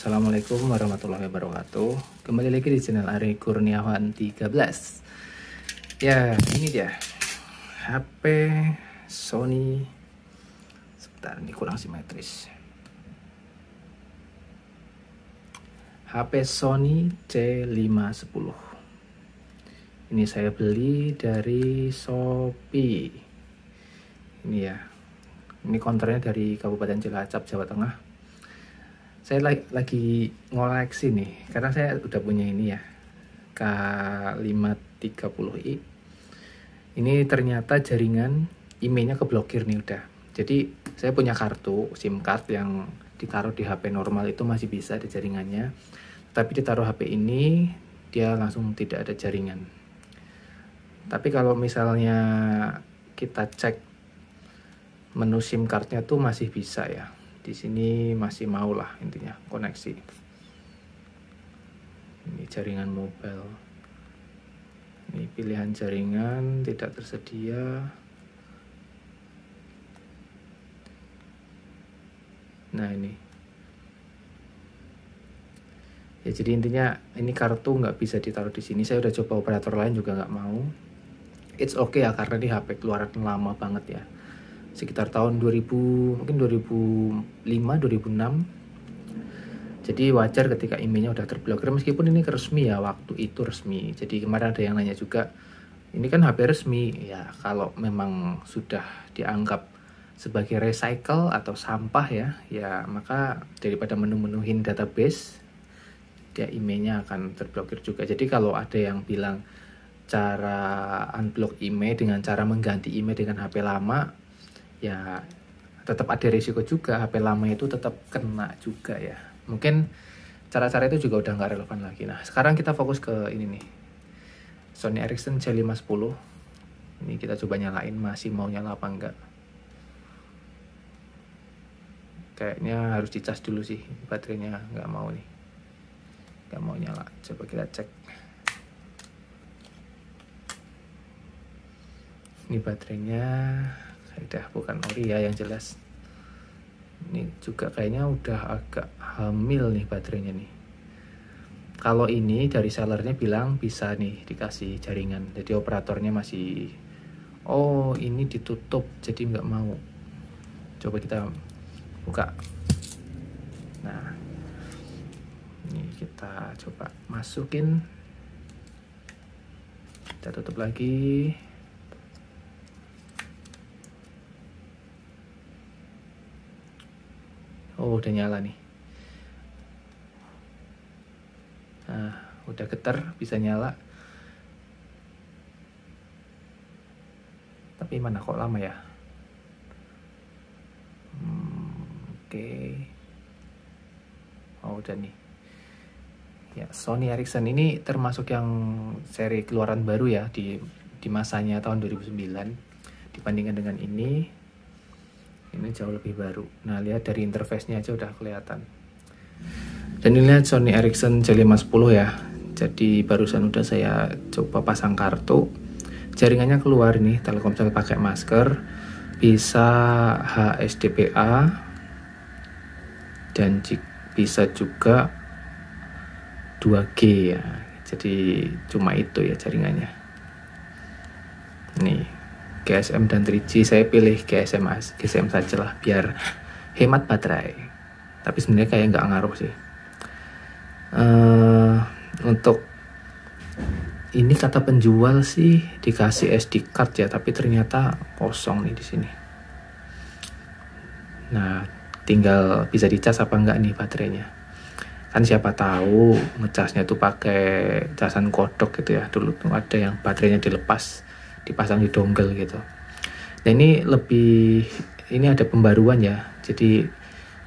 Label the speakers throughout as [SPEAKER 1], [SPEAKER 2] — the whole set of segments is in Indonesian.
[SPEAKER 1] Assalamualaikum warahmatullahi wabarakatuh. Kembali lagi di channel Ari Kurniawan 13. Ya, ini dia HP Sony. Sebentar, ini kurang simetris. HP Sony C510. Ini saya beli dari Shopee. Ini ya. Ini konternya dari Kabupaten Cilacap, Jawa Tengah. Saya lagi ngoleksi nih, karena saya udah punya ini ya, K530i. Ini ternyata jaringan IMEI-nya keblokir nih udah. Jadi saya punya kartu SIM card yang ditaruh di HP normal itu masih bisa ada jaringannya, tapi ditaruh HP ini dia langsung tidak ada jaringan. Tapi kalau misalnya kita cek menu SIM cardnya tuh masih bisa ya. Di sini masih mau lah intinya koneksi. Ini jaringan mobile. Ini pilihan jaringan tidak tersedia. Nah ini. Ya jadi intinya ini kartu nggak bisa ditaruh di sini. Saya udah coba operator lain juga nggak mau. It's okay ya karena di HP keluaran lama banget ya. Sekitar tahun 2000, mungkin 2005, 2006. Jadi wajar ketika IMEI-nya udah terblokir, meskipun ini resmi ya, waktu itu resmi. Jadi kemarin ada yang nanya juga, ini kan HP resmi, ya kalau memang sudah dianggap sebagai recycle atau sampah ya maka daripada menu-menuhin database, dia IMEI-nya akan terblokir juga. Jadi kalau ada yang bilang cara unblock IMEI dengan cara mengganti IMEI dengan HP lama, ya tetap ada risiko juga, HP lama itu tetap kena juga ya. Mungkin cara-cara itu juga udah nggak relevan lagi. Nah sekarang kita fokus ke ini nih, Sony Ericsson C510. Ini kita coba nyalain, masih mau nyala apa enggak. Kayaknya harus dicas dulu sih, baterainya nggak mau nih, nggak mau nyala. Coba kita cek. Ini baterainya udah bukan ori ya yang jelas. Ini juga kayaknya udah agak hamil nih baterainya nih. Kalau ini dari sellernya bilang bisa nih dikasih jaringan, jadi operatornya masih, oh ini ditutup jadi nggak mau. Coba kita buka. Nah ini kita coba masukin, kita tutup lagi. Oh udah nyala nih. Nah udah getar, bisa nyala. Tapi mana kok lama ya? Oke. Oh udah nih. Ya Sony Ericsson ini termasuk yang seri keluaran baru ya di masanya tahun 2009. Dibandingkan dengan ini jauh lebih baru. Nah lihat dari interface-nya aja udah kelihatan. Dan ini lihat Sony Ericsson C510 ya. Jadi barusan udah saya coba pasang kartu, jaringannya keluar nih. Telkomsel pakai masker, bisa HSDPA, dan bisa juga 2G ya. Jadi cuma itu ya jaringannya. Nih GSM dan 3G, saya pilih GSM saja lah biar hemat baterai. Tapi sebenarnya kayak nggak ngaruh sih. Untuk ini kata penjual sih dikasih SD card ya, tapi ternyata kosong nih di sini. Nah tinggal bisa dicas apa enggak nih baterainya. Kan siapa tahu ngecasnya tuh pakai casan kodok gitu ya. Dulu tuh ada yang baterainya dilepas, dipasang di dongle gitu. Nah ini ada pembaruan ya. Jadi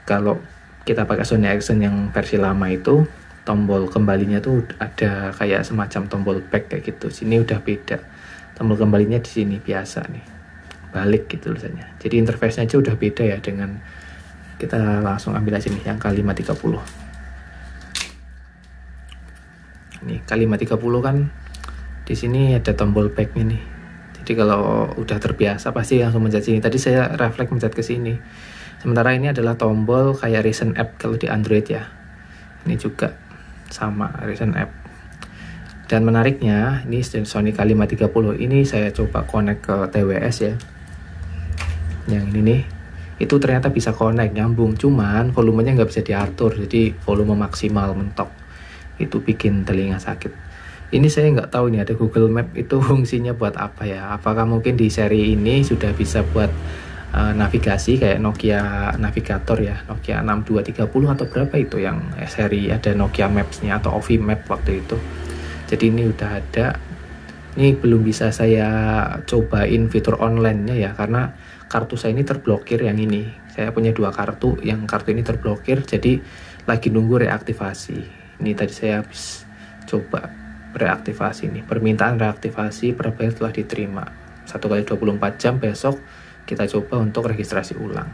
[SPEAKER 1] kalau kita pakai Sony Ericsson yang versi lama itu, tombol kembalinya tuh ada kayak semacam tombol back kayak gitu. Sini udah beda. Tombol kembalinya di sini biasa nih, balik gitu tulisannya. Jadi interface-nya aja udah beda ya dengan, kita langsung ambil aja nih yang K530. Nih K530 kan di sini ada tombol back-nya nih. Jadi kalau udah terbiasa pasti langsung mencet sini. Tadi saya refleks mencet ke sini. Sementara ini adalah tombol kayak recent app kalau di Android ya. Ini juga sama recent app. Dan menariknya, ini Sony K530 ini saya coba connect ke TWS ya. Yang ini nih, itu ternyata bisa connect, nyambung. Cuman volumenya nggak bisa diatur, jadi volume maksimal mentok. Itu bikin telinga sakit. Ini saya nggak tahu ini ada Google Map itu fungsinya buat apa ya. Apakah mungkin di seri ini sudah bisa buat navigasi kayak Nokia Navigator ya, Nokia 6230 atau berapa itu yang seri ada Nokia Maps-nya atau Ovi Map waktu itu. Jadi ini udah ada. Ini belum bisa saya cobain fitur online-nya ya, karena kartu saya ini terblokir yang ini. Saya punya dua kartu, yang kartu ini terblokir, jadi lagi nunggu reaktivasi. Ini tadi saya habis coba reaktivasi nih, permintaan reaktivasi prabayar telah diterima. 1x24 jam besok kita coba untuk registrasi ulang.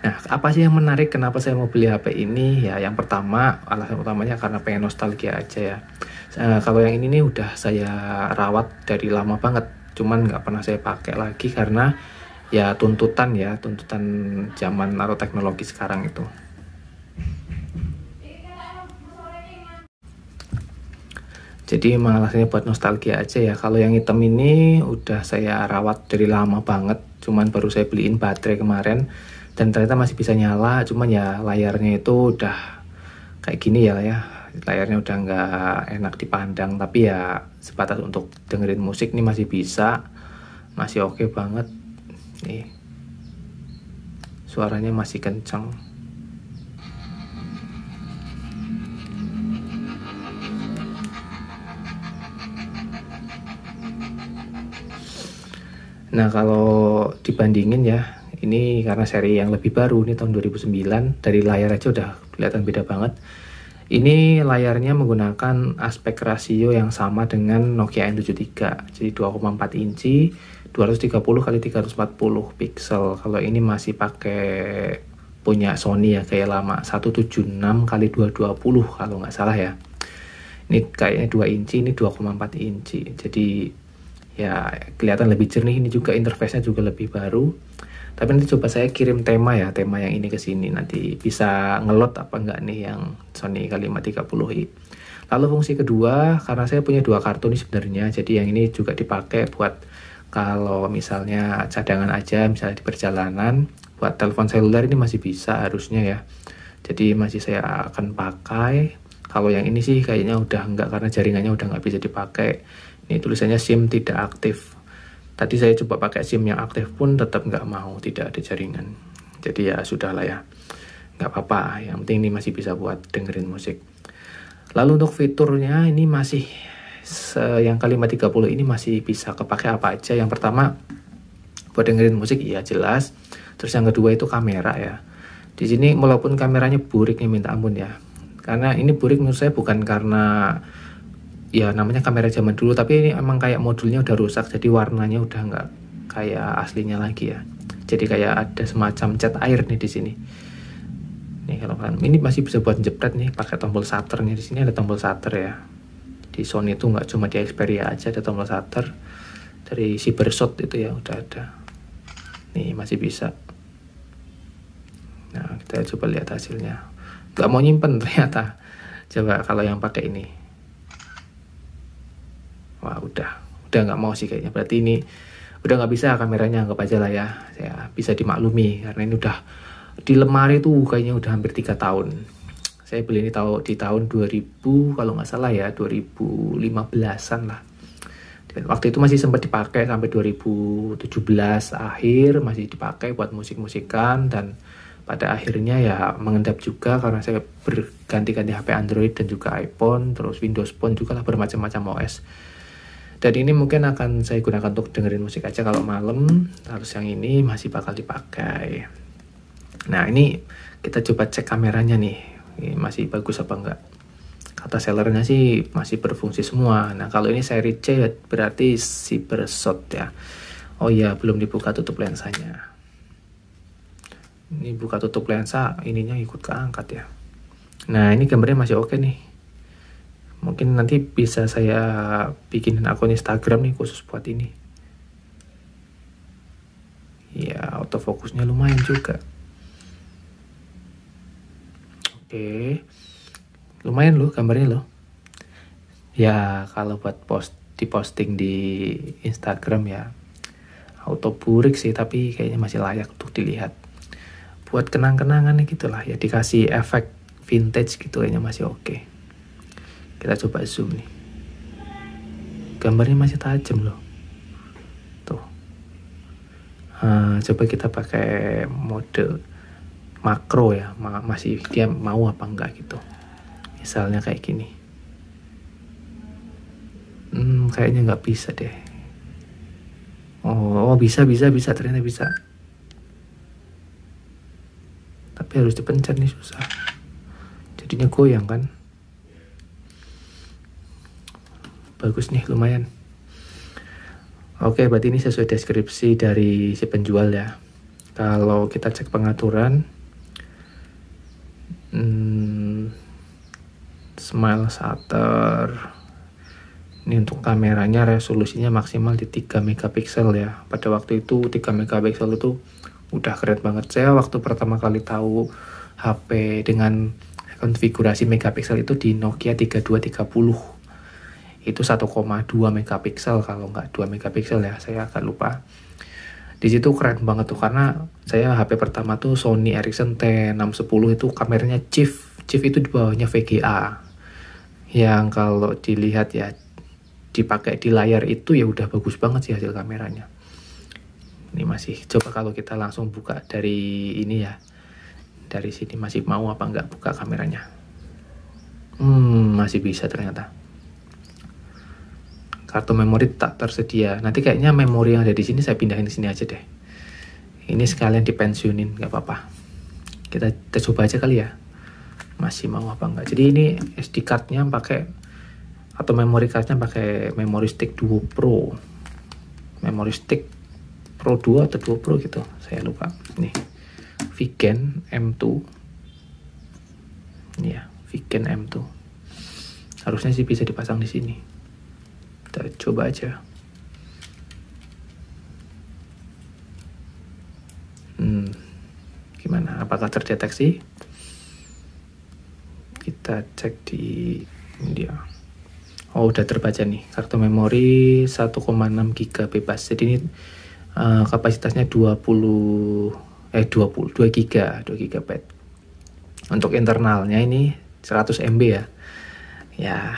[SPEAKER 1] Nah, apa sih yang menarik kenapa saya mau beli HP ini? Ya, yang pertama, alasan utamanya karena pengen nostalgia aja ya. Kalau yang ini nih udah saya rawat dari lama banget, cuman nggak pernah saya pakai lagi karena ya tuntutan zaman atau teknologi sekarang itu. Jadi emang alasannya buat nostalgia aja ya. Kalau yang hitam ini udah saya rawat dari lama banget, cuman baru saya beliin baterai kemarin dan ternyata masih bisa nyala. Cuman ya layarnya itu udah kayak gini ya, layarnya udah nggak enak dipandang. Tapi ya sebatas untuk dengerin musik nih masih bisa, masih oke banget nih, suaranya masih kenceng. Nah, kalau dibandingin ya, ini karena seri yang lebih baru, ini tahun 2009, dari layar aja udah kelihatan beda banget. Ini layarnya menggunakan aspek rasio yang sama dengan Nokia N73, jadi 2,4 inci, 230x340 pixel. Kalau ini masih pakai punya Sony ya, kayak lama, 176x220 kalau nggak salah ya. Ini kayaknya 2 inci, ini 2,4 inci, jadi ya kelihatan lebih jernih. Ini juga interface-nya juga lebih baru. Tapi nanti coba saya kirim tema yang ini ke sini, nanti bisa ngelot apa enggak nih yang Sony K530i. Lalu fungsi kedua, karena saya punya dua kartu nih sebenarnya, jadi yang ini juga dipakai buat kalau misalnya cadangan aja, misalnya di perjalanan, buat telepon seluler ini masih bisa harusnya ya. Jadi masih saya akan pakai. Kalau yang ini sih kayaknya udah enggak, karena jaringannya udah nggak bisa dipakai. Ini tulisannya SIM tidak aktif. Tadi saya coba pakai SIM yang aktif pun tetap nggak mau, tidak ada jaringan. Jadi ya sudahlah ya, nggak apa-apa. Yang penting ini masih bisa buat dengerin musik. Lalu untuk fiturnya ini masih yang K530 ini masih bisa kepake apa aja. Yang pertama buat dengerin musik iya jelas. Terus yang kedua itu kamera ya. Di sini walaupun kameranya buriknya minta ampun ya. Karena ini burik menurut saya bukan karena ya namanya kamera zaman dulu, tapi ini emang kayak modulnya udah rusak, jadi warnanya udah nggak kayak aslinya lagi ya. Jadi kayak ada semacam cat air nih di sini. Nih kalau kalian, ini masih bisa buat jepret nih pakai tombol shutter nih. Di sini ada tombol shutter ya. Di Sony itu nggak cuma di Xperia aja ada tombol shutter. Dari Cybershot itu ya udah ada. Nih masih bisa. Nah kita coba lihat hasilnya. Nggak mau nyimpen ternyata. Coba kalau yang pakai ini. Wah udah nggak mau sih kayaknya, berarti ini udah nggak bisa kameranya, anggap aja lah ya, saya bisa dimaklumi karena ini udah di lemari tuh kayaknya udah hampir 3 tahun. Saya beli ini di tahun 2000 kalau nggak salah ya, 2015an lah. Dan waktu itu masih sempat dipakai sampai 2017 akhir masih dipakai buat musik-musikan, dan pada akhirnya ya mengendap juga karena saya berganti-ganti HP Android dan juga iPhone, terus Windows Phone juga lah, bermacam-macam OS. Dan ini mungkin akan saya gunakan untuk dengerin musik aja kalau malam. Harus yang ini masih bakal dipakai. Nah ini kita coba cek kameranya nih, ini masih bagus apa enggak. Kata sellernya sih masih berfungsi semua. Nah kalau ini seri C berarti Cybershot ya. Oh iya, belum dibuka tutup lensanya. Ini buka tutup lensa, ininya ikut keangkat ya. Nah ini gambarnya masih oke nih. Mungkin nanti bisa saya bikinin akun Instagram nih khusus buat ini. Ya, autofokusnya lumayan juga. Oke. lumayan loh gambarnya loh. Ya kalau buat diposting di Instagram ya auto burik sih, tapi kayaknya masih layak untuk dilihat. Buat kenang-kenangan gitulah ya, dikasih efek vintage gitu kayaknya masih oke. Kita coba zoom nih. Gambarnya masih tajam loh. Tuh. Coba kita pakai mode makro ya, masih dia mau apa enggak gitu. Misalnya kayak gini. Kayaknya nggak bisa deh. Oh, bisa, ternyata bisa. Tapi harus dipencet nih, susah. Jadinya goyang kan. Bagus nih, lumayan. Oke, berarti ini sesuai deskripsi dari si penjual ya. Kalau kita cek pengaturan, smile shutter. Ini untuk kameranya resolusinya maksimal di 3 megapiksel ya. Pada waktu itu 3 megapiksel itu udah keren banget. Saya waktu pertama kali tahu HP dengan konfigurasi megapiksel itu di Nokia 3230. Itu 1,2 megapiksel kalau nggak 2 megapiksel ya. Saya agak lupa. Di situ keren banget tuh karena saya HP pertama tuh Sony Ericsson T610 itu kameranya Chief itu di bawahnya VGA. Yang kalau dilihat ya dipakai di layar itu ya udah bagus banget sih hasil kameranya. Ini masih, coba kalau kita langsung buka dari ini ya, dari sini masih mau apa enggak buka kameranya. Masih bisa ternyata. Kartu memori tak tersedia. Nanti kayaknya memori yang ada di sini saya pindahin ke sini aja deh. Ini sekalian dipensiunin, nggak apa-apa. Kita coba aja kali ya. Masih mau apa enggak. Jadi ini SD card-nya pakai atau memory card-nya pakai memory stick Duo Pro. Memory stick Pro 2 atau Duo Pro gitu, saya lupa. Nih, Vigen M2. Ini ya, Vigen M2. Harusnya sih bisa dipasang di sini. Kita coba aja. Gimana? Apakah terdeteksi? Kita cek di dia. Oh, udah terbaca nih. Kartu memori 1,6 GB bebas. Jadi ini kapasitasnya 22 GB. Untuk internalnya ini 100 MB ya. Ya,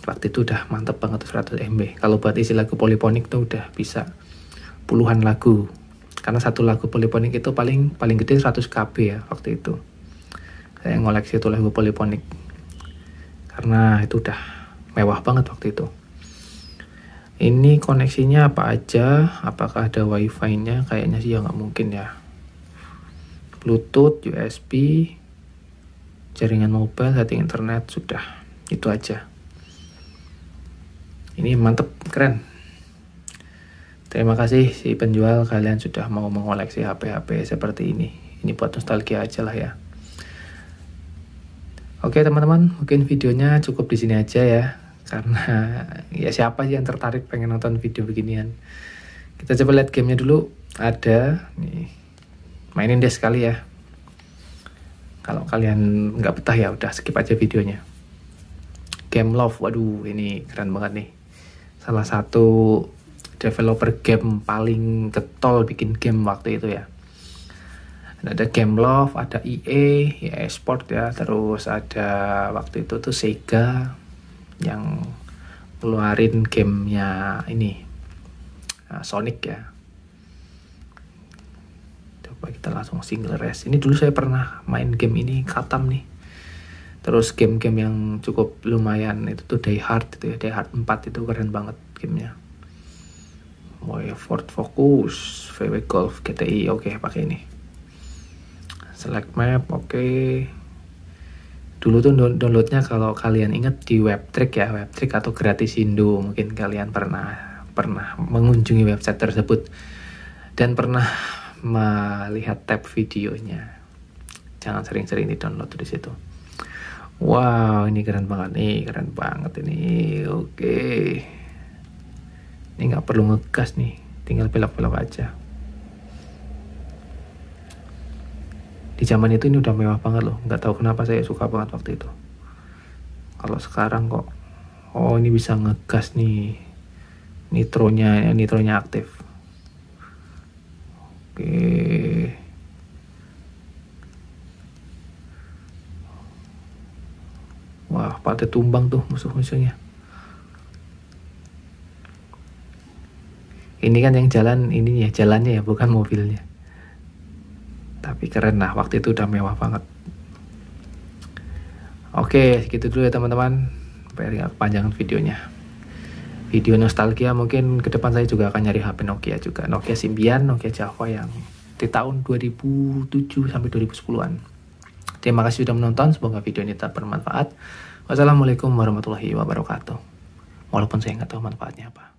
[SPEAKER 1] waktu itu udah mantep banget tuh 100 MB. Kalau buat isi lagu poliponik tuh udah bisa puluhan lagu. Karena satu lagu poliponik itu paling gede 100 KB ya waktu itu. Saya ngoleksi itu lagu poliponik. Karena itu udah mewah banget waktu itu. Ini koneksinya apa aja? Apakah ada wifi-nya? Kayaknya sih ya nggak mungkin ya. Bluetooth, USB, jaringan mobile, setting internet, sudah. Itu aja. Ini mantep, keren. Terima kasih si penjual, kalian sudah mau mengoleksi HP-HP seperti ini. Ini buat nostalgia aja lah ya. Oke teman-teman, mungkin videonya cukup di sini aja ya. Karena ya siapa sih yang tertarik pengen nonton video beginian. Kita coba lihat gamenya dulu. Ada nih, mainin deh sekali ya. Kalau kalian nggak betah ya udah skip aja videonya. Gameloft, waduh ini keren banget nih. Salah satu developer game paling getol bikin game waktu itu ya. Ada Gameloft, ada EA, ya Sport ya, terus ada waktu itu tuh Sega yang keluarin gamenya ini Sonic ya. Coba kita langsung single race. Ini dulu saya pernah main game ini, Katam nih. Terus game-game yang cukup lumayan itu tuh Die Hard itu ya, Die Hard 4 itu keren banget gamenya. Ford Focus, VW Golf, GTI, oke pakai ini. Select map, oke. Dulu tuh downloadnya kalau kalian inget di Webtrick ya, Webtrick atau Gratisindo, mungkin kalian pernah mengunjungi website tersebut dan pernah melihat tab videonya. Jangan sering-sering di download di situ. Wow, ini keren banget nih, Oke. Ini nggak perlu ngegas nih, tinggal belok-belok aja. Di zaman itu ini udah mewah banget loh, nggak tahu kenapa saya suka banget waktu itu. Kalau sekarang kok, oh ini bisa ngegas nih, nitronya aktif. Oke. Wah, pada tumbang tuh musuh-musuhnya. Ini kan yang jalan ininya, jalannya ya, bukan mobilnya. Tapi keren lah, waktu itu udah mewah banget. Oke, segitu dulu ya teman-teman. Biar kepanjangan videonya. Video nostalgia, mungkin ke depan saya juga akan nyari HP Nokia juga. Nokia Symbian, Nokia Java yang di tahun 2007 sampai 2010-an. Terima kasih sudah menonton, semoga video ini tetap bermanfaat. Wassalamualaikum warahmatullahi wabarakatuh. Walaupun saya nggak tahu manfaatnya apa.